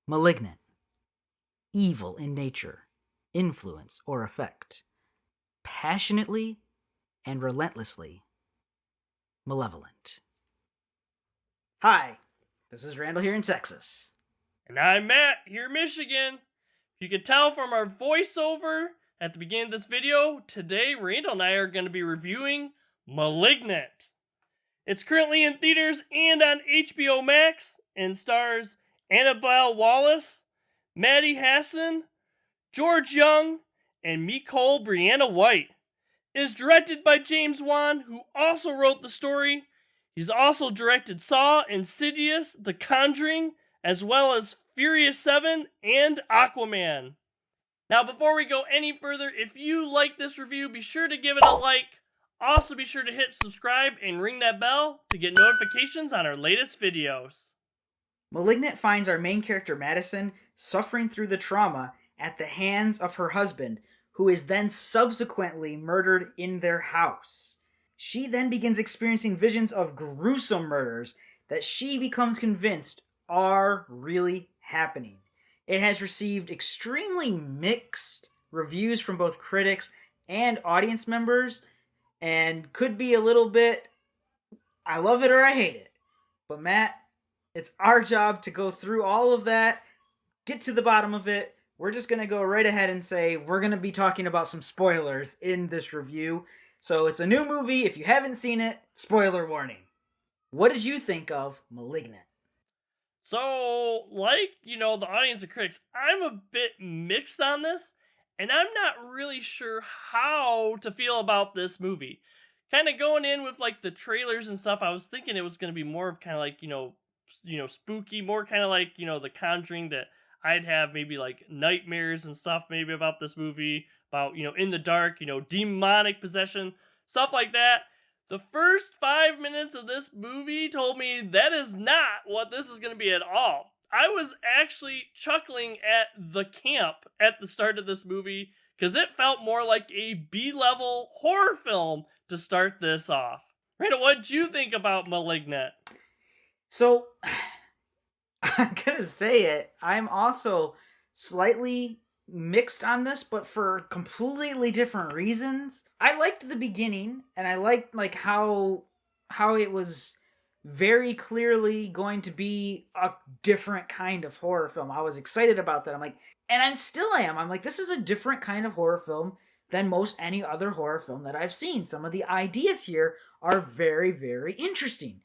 Malignant. Evil in nature, influence, or effect. Passionately and relentlessly malevolent. Hi, this is Randall here in Texas. And I'm Matt, here in Michigan. If you could tell from our voiceover at the beginning of this video, today Randall and I are going to be reviewing Malignant. It's currently in theaters and on HBO Max and stars Annabelle Wallace, Maddie Hassan, George Young, and Nicole Brianna White. It is directed by James Wan, who also wrote the story. He's also directed Saw, Insidious, The Conjuring, as well as Furious 7 and Aquaman. Now, before we go any further, if you like this review, be sure to give it a like. Also, be sure to hit subscribe and ring that bell to get notifications on our latest videos. Malignant finds our main character Madison suffering through the trauma at the hands of her husband, who is then subsequently murdered in their house. She then begins experiencing visions of gruesome murders that she becomes convinced are really happening. It has received extremely mixed reviews from both critics and audience members, and could be a little bit, I love it or I hate it. But Matt, it's our job to go through all of that, get to the bottom of it. We're just going to go right ahead and say we're going to be talking about some spoilers in this review. So it's a new movie. If you haven't seen it, spoiler warning. What did you think of Malignant? So, like, the audience and critics, I'm a bit mixed on this, and I'm not really sure how to feel about this movie. Kind of going in with, like, the trailers and stuff, I was thinking it was going to be more of kind of like, spooky, more kind of like, The Conjuring, that I'd have maybe, like, nightmares and stuff maybe about this movie, about, in the dark, demonic possession, stuff like that. The first 5 minutes of this movie told me that is not what this is going to be at all. I was actually chuckling at the camp at the start of this movie because it felt more like a B-level horror film to start this off. Rita, what'd you think about *Malignant*? So, I'm going to say it. I'm also slightly mixed on this, but for completely different reasons. I liked the beginning, and I liked like how it was very clearly going to be a different kind of horror film. I was excited about that. I'm like, and I still am. I'm like, this is a different kind of horror film than most any other horror film that I've seen. Some of the ideas here are very, very interesting.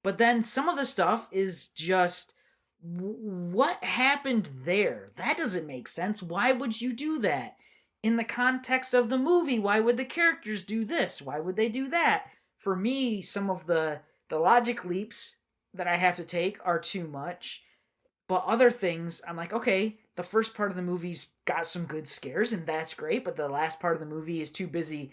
But then some of the stuff is just, what happened there? That doesn't make sense. Why would you do that? In the context of the movie, why would the characters do this? Why would they do that? For me, some of the logic leaps that I have to take are too much. But other things, I'm like, okay, the first part of the movie's got some good scares, and that's great, but the last part of the movie is too busy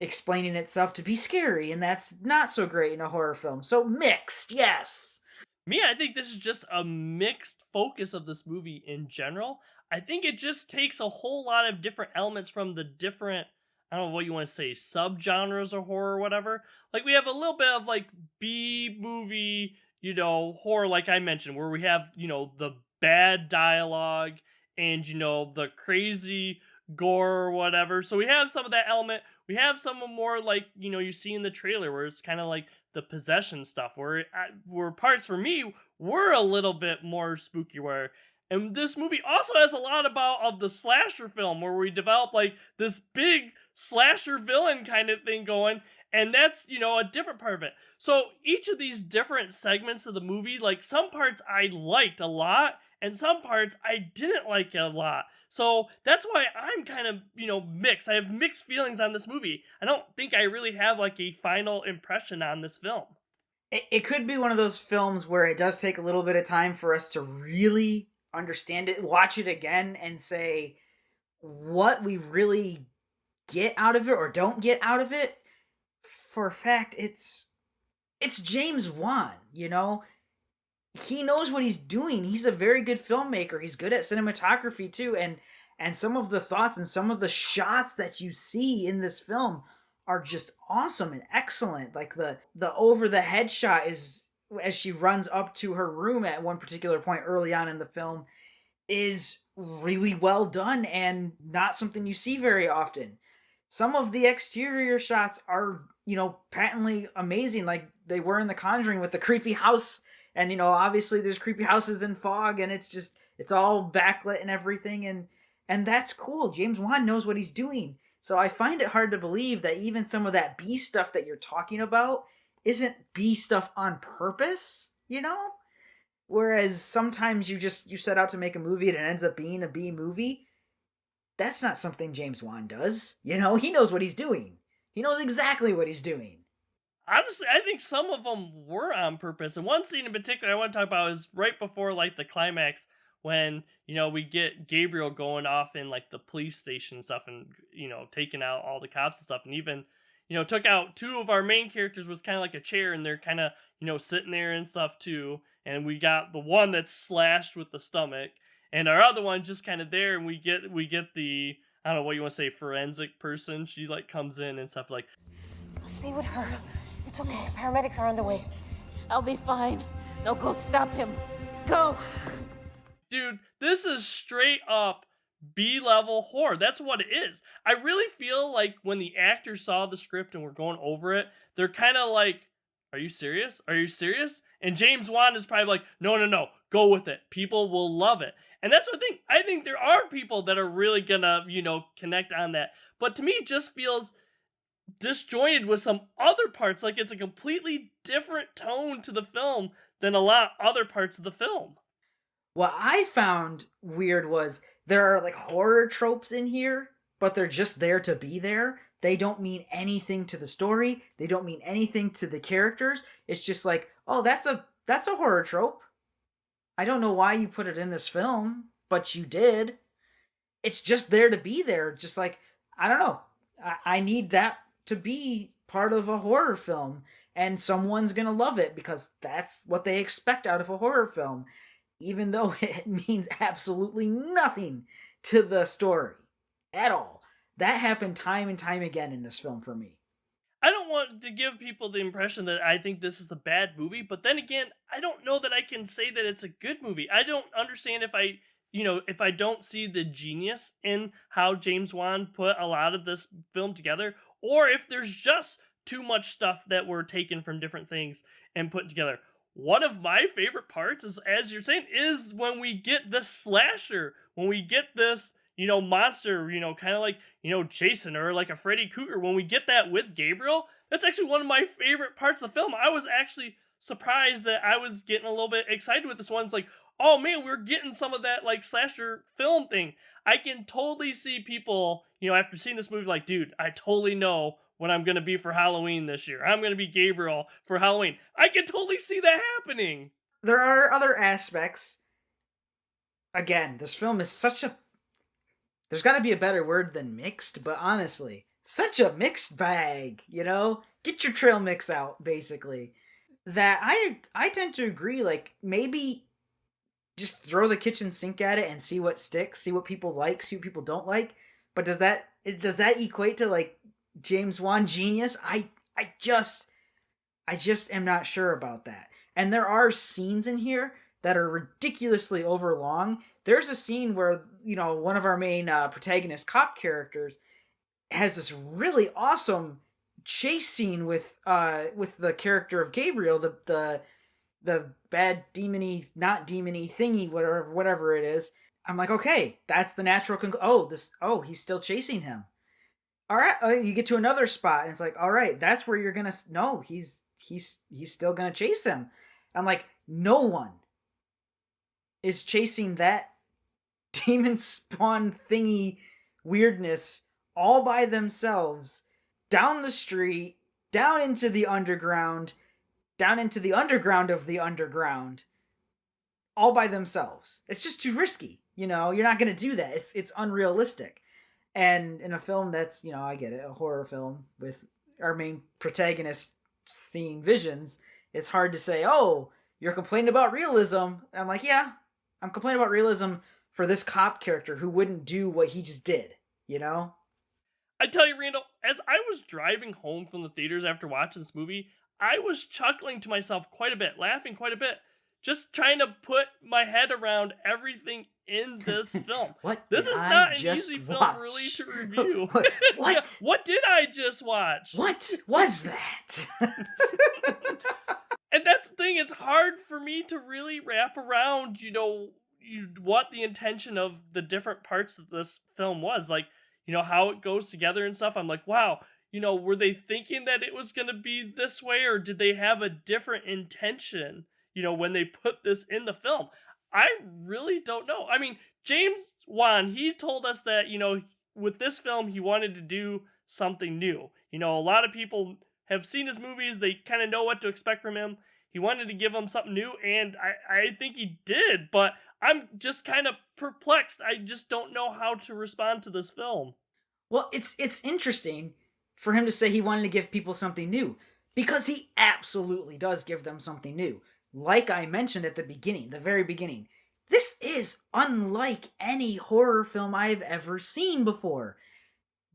explaining itself to be scary, and that's not so great in a horror film. So mixed, yes. Me, I think this is just a mixed focus of this movie in general. I think it just takes a whole lot of different elements from the different, I don't know what you want to say, subgenres of horror or whatever. Like, we have a little bit of, like, B movie, horror, like I mentioned, where we have, the bad dialogue and, the crazy gore or whatever. So we have some of that element. We have some more, like, you see in the trailer where it's kind of like the possession stuff, where parts for me were a little bit more spooky, where, and this movie also has a lot of the slasher film, where we develop like this big slasher villain kind of thing going, and that's a different part of it. So each of these different segments of the movie, like, some parts I liked a lot and some parts I didn't like a lot. So that's why I'm kind of, mixed. I have mixed feelings on this movie. I don't think I really have like a final impression on this film. It could be one of those films where it does take a little bit of time for us to really understand it, watch it again, and say what we really get out of it or don't get out of it. For a fact, it's James Wan, he knows what he's doing. He's a very good filmmaker. He's good at cinematography too, and some of the thoughts and some of the shots that you see in this film are just awesome and excellent. Like the over the head shot is as she runs up to her room at one particular point early on in the film. is really well done and not something you see very often. Some of the exterior shots are, patently amazing, like they were in The Conjuring with the creepy house. And, obviously there's creepy houses in fog, and it's all backlit and everything. And that's cool. James Wan knows what he's doing. So I find it hard to believe that even some of that B stuff that you're talking about isn't B stuff on purpose. Whereas sometimes you set out to make a movie and it ends up being a B movie. That's not something James Wan does. He knows what he's doing. He knows exactly what he's doing. Honestly, I think some of them were on purpose. And one scene in particular I want to talk about is right before like the climax when, we get Gabriel going off in like the police station and stuff and, taking out all the cops and stuff and even, took out two of our main characters with kind of like a chair and they're kind of, sitting there and stuff too. And we got the one that's slashed with the stomach and our other one just kind of there and we get the I don't know what you want to say forensic person. She like comes in and stuff like I'll stay with her. It's okay. Paramedics are on the way. I'll be fine. No, go stop him. Go. dude, this is straight up B-level horror. That's what it is. I really feel like when the actors saw the script and were going over it, they're kind of like, are you serious? Are you serious? And James Wan is probably like, no, no, no, go with it. People will love it. And that's the thing. I think there are people that are really gonna, connect on that. But to me, it just feels disjointed with some other parts. Like it's a completely different tone to the film than a lot of other parts of the film. What I found weird was there are like horror tropes in here, but they're just there to be there. They don't mean anything to the story. They don't mean anything to the characters. It's just like, oh, that's a horror trope. I don't know why you put it in this film, but you did. It's just there to be there. Just like, I don't know. I need that to be part of a horror film, and someone's gonna love it because that's what they expect out of a horror film, even though it means absolutely nothing to the story at all. That happened time and time again in this film for me. I don't want to give people the impression that I think this is a bad movie, but then again, I don't know that I can say that it's a good movie. I don't understand if I don't see the genius in how James Wan put a lot of this film together, or if there's just too much stuff that were taken from different things and put together. One of my favorite parts is, as you're saying, is when we get this slasher, when we get this, monster, kind of like, Jason or like a Freddy Krueger, when we get that with Gabriel, that's actually one of my favorite parts of the film. I was actually surprised that I was getting a little bit excited with this one. It's like, oh man, we're getting some of that like slasher film thing. I can totally see people, after seeing this movie, like, dude, I totally know what I'm gonna be for Halloween this year. I'm gonna be Gabriel for Halloween. I can totally see that happening. There are other aspects. Again, this film is such a, there's got to be a better word than mixed, but honestly, such a mixed bag. Get your trail mix out, basically. That I tend to agree, like, maybe just throw the kitchen sink at it and see what sticks, see what people like, see what people don't like. But does that equate to like James Wan genius? I just am not sure about that. And there are scenes in here that are ridiculously overlong. There's a scene where, one of our main protagonist cop characters has this really awesome chase scene with the character of Gabriel, the bad demony, not demony thingy, whatever it is. I'm like, okay, that's the natural he's still chasing him. All right, you get to another spot and it's like, all right, that's where you're gonna, no, he's still gonna chase him. I'm like, no one is chasing that demon spawn thingy weirdness all by themselves down the street, down into the underground of the underground, all by themselves. It's just too risky. You're not going to do that. It's unrealistic. And in a film that's, I get it, a horror film with our main protagonist seeing visions, it's hard to say, oh, you're complaining about realism. I'm like, yeah, I'm complaining about realism for this cop character who wouldn't do what he just did. I tell you, Randall, as I was driving home from the theaters after watching this movie, I was chuckling to myself quite a bit, laughing quite a bit, just trying to put my head around everything in this film. What This did is I not an just easy watch? film really to review. What? Yeah, what did I just watch? What was that? And that's the thing, it's hard for me to really wrap around, what the intention of the different parts of this film was. Like, how it goes together and stuff. I'm like, wow, were they thinking that it was going to be this way, or did they have a different intention, when they put this in the film? I really don't know. I mean, James Wan, he told us that, with this film, he wanted to do something new. A lot of people have seen his movies, they kind of know what to expect from him. He wanted to give them something new, and I think he did, but I'm just kind of perplexed. I just don't know how to respond to this film. Well, it's interesting for him to say he wanted to give people something new, because he absolutely does give them something new. Like I mentioned at the beginning, the very beginning, this is unlike any horror film I've ever seen before.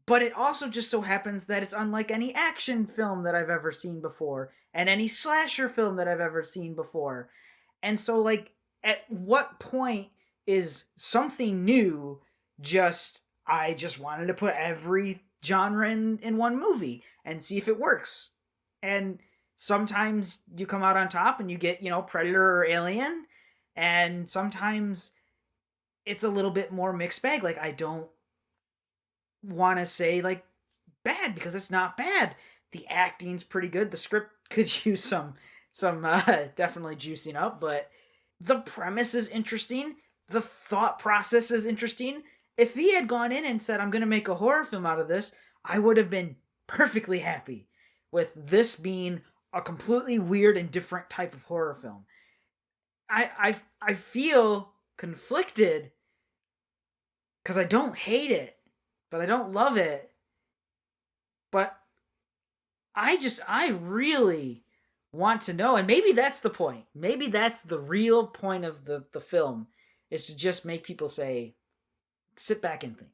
But it also just so happens that it's unlike any action film that I've ever seen before, and any slasher film that I've ever seen before. And so, like, at what point is something new I just wanted to put every genre in one movie and see if it works. And sometimes you come out on top and you get, Predator or Alien, and sometimes it's a little bit more mixed bag. Like, I don't want to say like bad, because it's not bad. The acting's pretty good. The script could use some definitely juicing up, but the premise is interesting. The thought process is interesting. If he had gone in and said, I'm going to make a horror film out of this, I would have been perfectly happy with this being a completely weird and different type of horror film. I feel conflicted because I don't hate it, but I don't love it. But I really want to know, and maybe that's the point. Maybe that's the real point of the film, is to just make people say, sit back and think,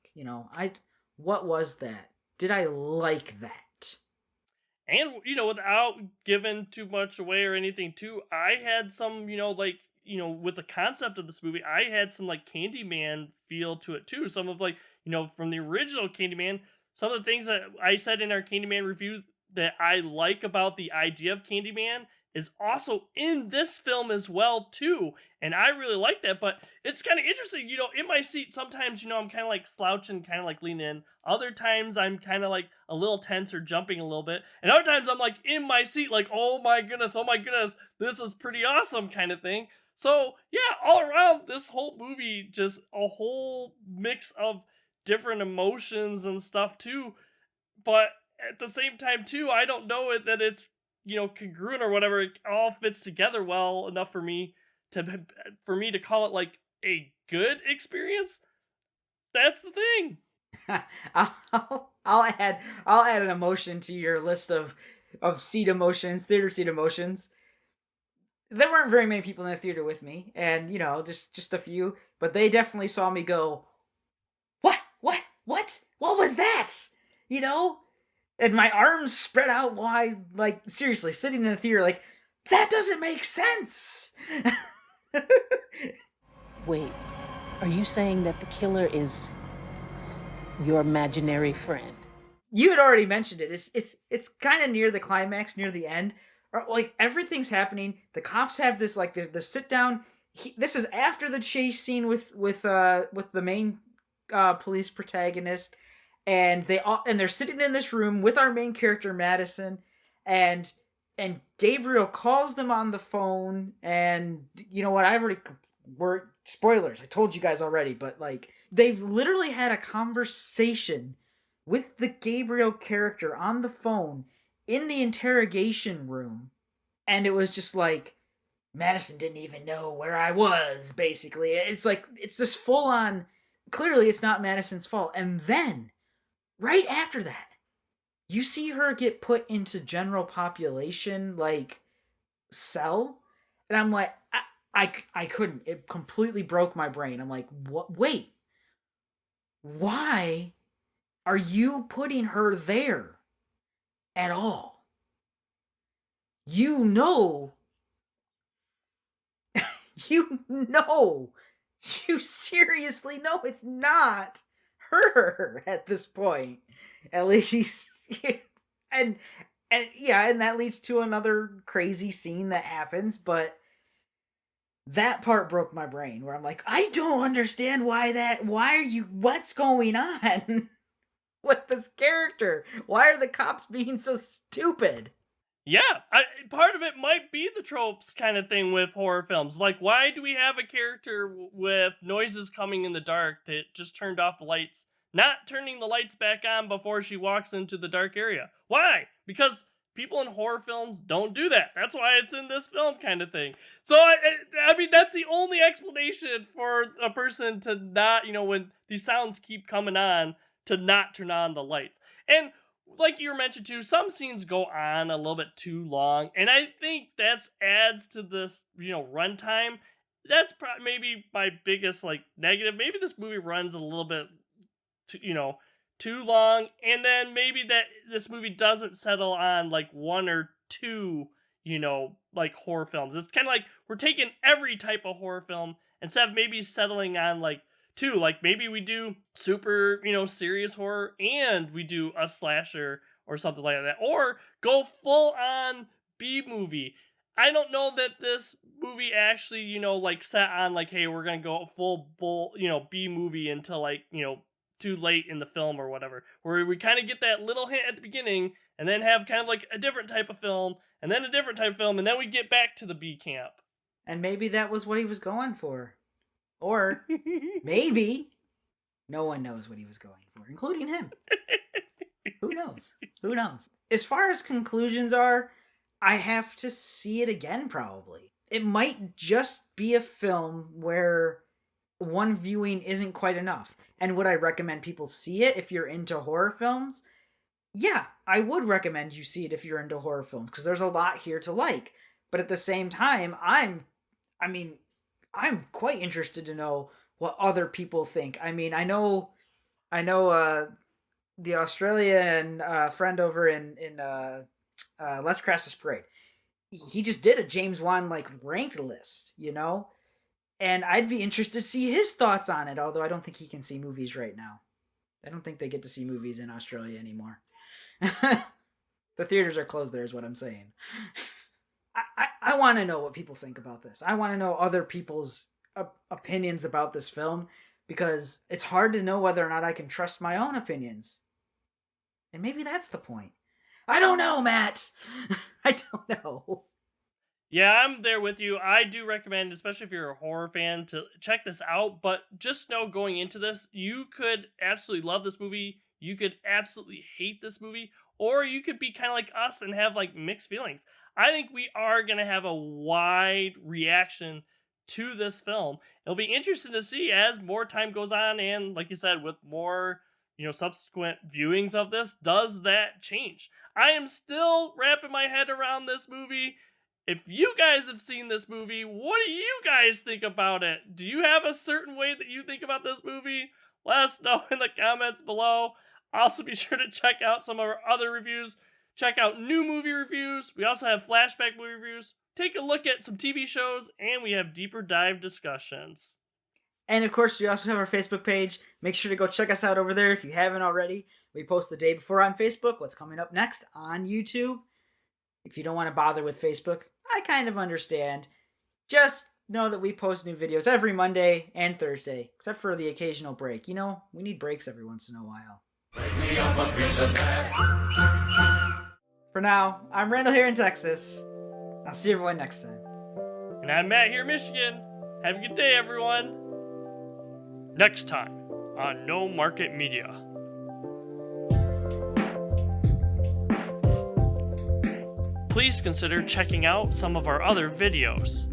what was that? Did I like that? And, without giving too much away or anything too, I had some, with the concept of this movie, I had some like Candyman feel to it too. Some of like, from the original Candyman, some of the things that I said in our Candyman review that I like about the idea of Candyman is also in this film as well too. And I really like that, but it's kind of interesting, in my seat, sometimes, I'm kind of like slouching, kind of like leaning in. Other times I'm kind of like a little tense or jumping a little bit. And other times I'm like in my seat, like, oh my goodness, this is pretty awesome kind of thing. So yeah, all around this whole movie, just a whole mix of different emotions and stuff too. But at the same time too, I don't know that it's, congruent or whatever. It all fits together well enough for me to call it like a good experience. That's the thing. I'll add an emotion to your list of seat emotions, theater seat emotions. There weren't very many people in the theater with me, and just a few, but they definitely saw me go, what was that? And my arms spread out wide, like, seriously, sitting in the theater, like, that doesn't make sense. Wait, are you saying that the killer is your imaginary friend? You had already mentioned it. It's kind of near the climax, near the end. Like, everything's happening. The cops have this, like, the sit down. This is after the chase scene with the main police protagonist, and they're sitting in this room with our main character Madison, and Gabriel calls them on the phone, and you know what? We're spoilers. I told you guys already, but like, they've literally had a conversation with the Gabriel character on the phone in the interrogation room, and it was just like, Madison didn't even know where I was, basically. It's like, it's this full on, clearly it's not Madison's fault. And then right after that, you see her get put into general population, like, cell. And I'm like, I couldn't. It completely broke my brain. I'm like, what? Wait. Why are you putting her there at all? You know, you seriously know it's not her at this point. At least, and yeah, and that leads to another crazy scene that happens, but that part broke my brain where I'm like, I don't understand what's going on with this character? Why are the cops being so stupid? Yeah, part of it might be the tropes kind of thing with horror films. Like, why do we have a character with noises coming in the dark that just turned off the lights, not turning the lights back on before she walks into the dark area? Why? Because people in horror films don't do that. That's why it's in this film kind of thing. So, I mean, that's the only explanation for a person to not, when these sounds keep coming on, to not turn on the lights. And like you were mentioned too, some scenes go on a little bit too long, and I think that adds to this, runtime. That's maybe my biggest negative. Maybe this movie runs a little bit, too long, and then maybe that this movie doesn't settle on one or two, horror films. It's kind of like we're taking every type of horror film instead of maybe settling on two. Maybe we do super, serious horror and we do a slasher or something like that. Or go full on B movie. I don't know that this movie actually, set on hey, we're going to go full B movie until too late in the film or whatever. Where we kind of get that little hint at the beginning and then have kind of a different type of film and then a different type of film and then we get back to the B camp. And maybe that was what he was going for. Or maybe no one knows what he was going for, including him. Who knows? Who knows? As far as conclusions are, I have to see it again, probably. It might just be a film where one viewing isn't quite enough. And would I recommend people see it if you're into horror films? Yeah, I would recommend you see it if you're into horror films, because there's a lot here to like. But at the same time, I'm quite interested to know what other people think. I mean, I know the Australian friend over in Let's Crash This Parade. He just did a James Wan ranked list, and I'd be interested to see his thoughts on it. Although I don't think he can see movies right now. I don't think they get to see movies in Australia anymore. The theaters are closed there, is what I'm saying. I want to know what people think about this. I want to know other people's opinions about this film, because it's hard to know whether or not I can trust my own opinions. And maybe that's the point. I don't know, Matt. I don't know. Yeah, I'm there with you. I do recommend, especially if you're a horror fan, to check this out. But just know going into this, you could absolutely love this movie. You could absolutely hate this movie. Or you could be kind of like us and have mixed feelings. I think we are going to have a wide reaction to this film. It'll be interesting to see as more time goes on, and like you said, with more, subsequent viewings of this, does that change? I am still wrapping my head around this movie. If you guys have seen this movie, what do you guys think about it? Do you have a certain way that you think about this movie? Let us know in the comments below. Also, be sure to check out some of our other reviews. Check out new movie reviews. We also have flashback movie reviews. Take a look at some TV shows, and we have deeper dive discussions. And of course, we also have our Facebook page. Make sure to go check us out over there if you haven't already. We post the day before on Facebook what's coming up next on YouTube. If you don't want to bother with Facebook, I kind of understand. Just know that we post new videos every Monday and Thursday, except for the occasional break. We need breaks every once in a while. Break me off a piece of that. For now, I'm Randall here in Texas. I'll see everyone next time. And I'm Matt here in Michigan. Have a good day, everyone. Next time on No Market Media. Please consider checking out some of our other videos.